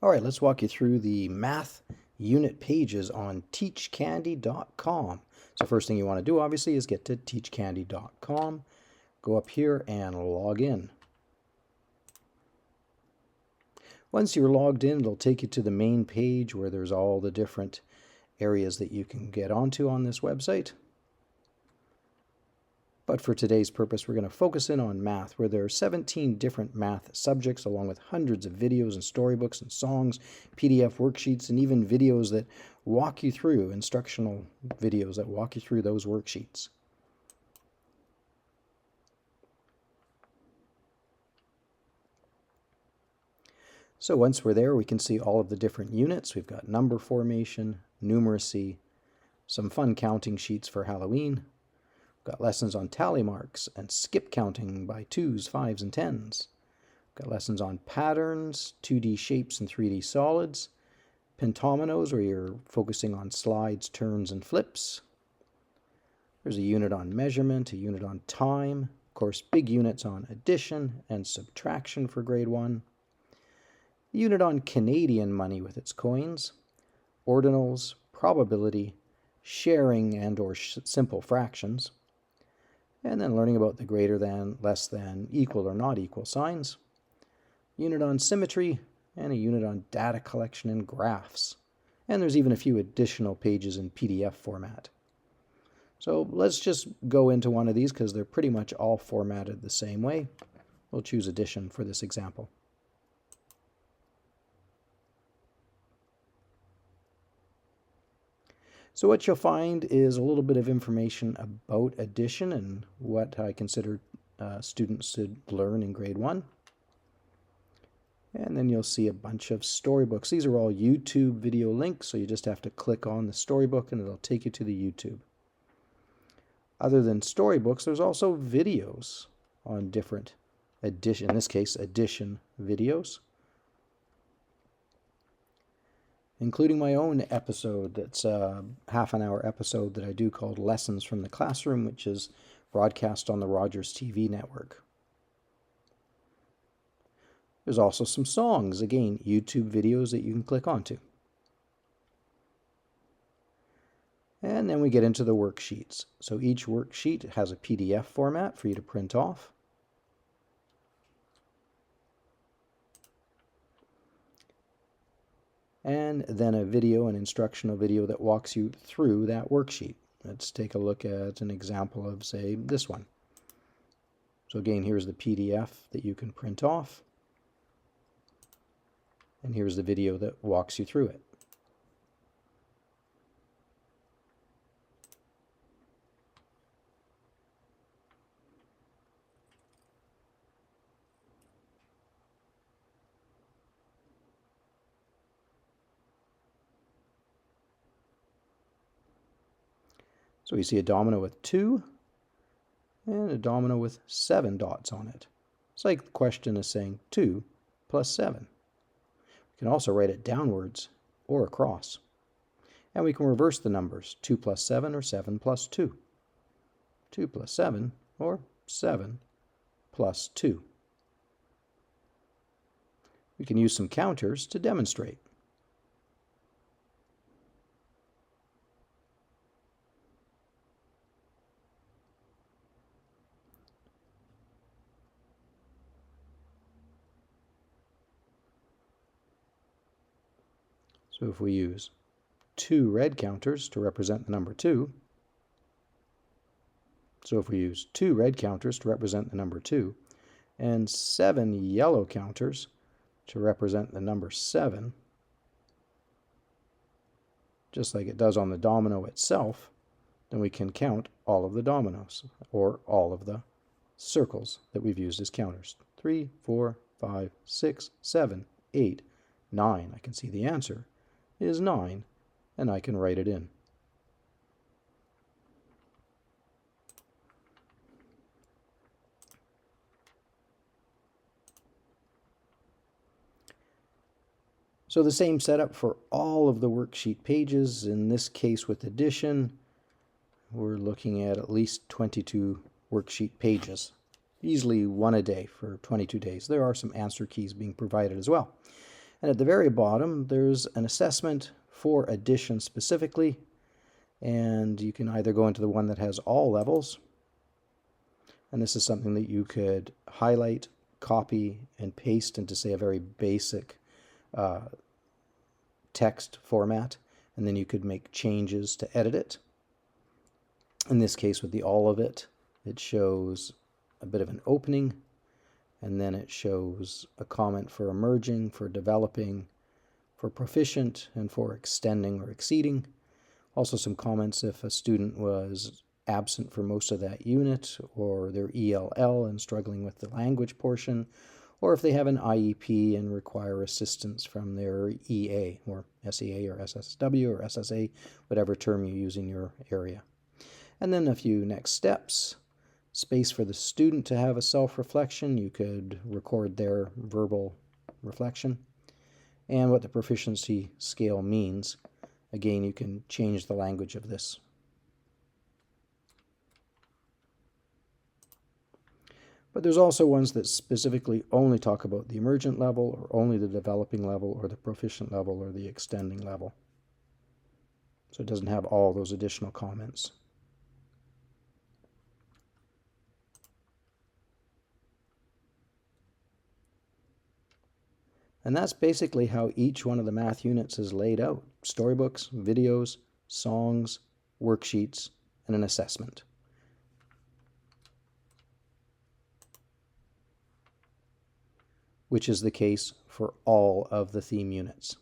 All right, let's walk you through the math unit pages on teachcandy.com. So first thing you want to do, obviously, is get to teachcandy.com. Go up here and log in. Once you're logged in, it'll take you to the main page where there's all the different areas that you can get onto on this website. But for today's purpose, we're going to focus in on math, where there are 17 different math subjects, along with hundreds of videos and storybooks and songs, PDF worksheets, and even videos that walk you through, instructional videos that walk you through those worksheets. So once we're there, we can see all of the different units. We've got number formation, numeracy, some fun counting sheets for Halloween. We've got lessons on tally marks and skip counting by 2s, 5s, and 10s. We've got lessons on patterns, 2D shapes and 3D solids, pentominoes, where you're focusing on slides, turns, and flips. There's a unit on measurement, a unit on time, of course, big units on addition and subtraction for grade 1. A unit on Canadian money with its coins, ordinals, probability, sharing and or simple fractions, and then learning about the greater than, less than, equal or not equal signs, a unit on symmetry, and a unit on data collection and graphs. And there's even a few additional pages in PDF format. So let's just go into one of these because they're pretty much all formatted the same way. We'll choose addition for this example. So what you'll find is a little bit of information about addition and what I consider students should learn in grade 1. And then you'll see a bunch of storybooks. These are all YouTube video links, so you just have to click on the storybook and it'll take you to the YouTube. Other than storybooks, there's also videos on different addition, in this case, addition videos, including my own episode that's a half-an-hour episode that I do called Lessons from the Classroom, which is broadcast on the Rogers TV network. There's also some songs, again, YouTube videos that you can click onto. And then we get into the worksheets. So each worksheet has a PDF format for you to print off. And then a video, an instructional video that walks you through that worksheet. Let's take a look at an example of, say, this one. So again, here's the PDF that you can print off. And here's the video that walks you through it. So we see a domino with 2 and a domino with 7 dots on it. It's like the question is saying 2 plus 7. We can also write it downwards or across. And we can reverse the numbers, 2 plus 7 or 7 plus 2. 2 plus 7 or 7 plus 2. We can use some counters to demonstrate. So if we use 2 red counters to represent the number 2, so if we use 2 red counters to represent the number 2, and 7 yellow counters to represent the number 7, just like it does on the domino itself, then we can count all of the dominoes, or all of the circles that we've used as counters. 3, 4, 5, 6, 7, 8, 9. I can see the answer is 9, and I can write it in. So the same setup for all of the worksheet pages. In this case with addition, we're looking at least 22 worksheet pages, easily one a day for 22 days. There are some answer keys being provided as well. And at the very bottom, there's an assessment for addition specifically, and you can either go into the one that has all levels, and this is something that you could highlight, copy, and paste into, say, a very basic text format, and then you could make changes to edit it. In this case, with the all of it, it shows a bit of an opening, and then it shows a comment for emerging, for developing, for proficient, and for extending or exceeding. Also some comments if a student was absent for most of that unit, or they're ELL and struggling with the language portion, or if they have an IEP and require assistance from their EA, or SEA, or SSW, or SSA, whatever term you use in your area. And then a few next steps. Space for the student to have a self-reflection. You could record their verbal reflection. And what the proficiency scale means. Again, you can change the language of this. But there's also ones that specifically only talk about the emergent level, or only the developing level, or the proficient level, or the extending level. So it doesn't have all those additional comments. And that's basically how each one of the math units is laid out. Storybooks, videos, songs, worksheets, and an assessment. Which is the case for all of the theme units.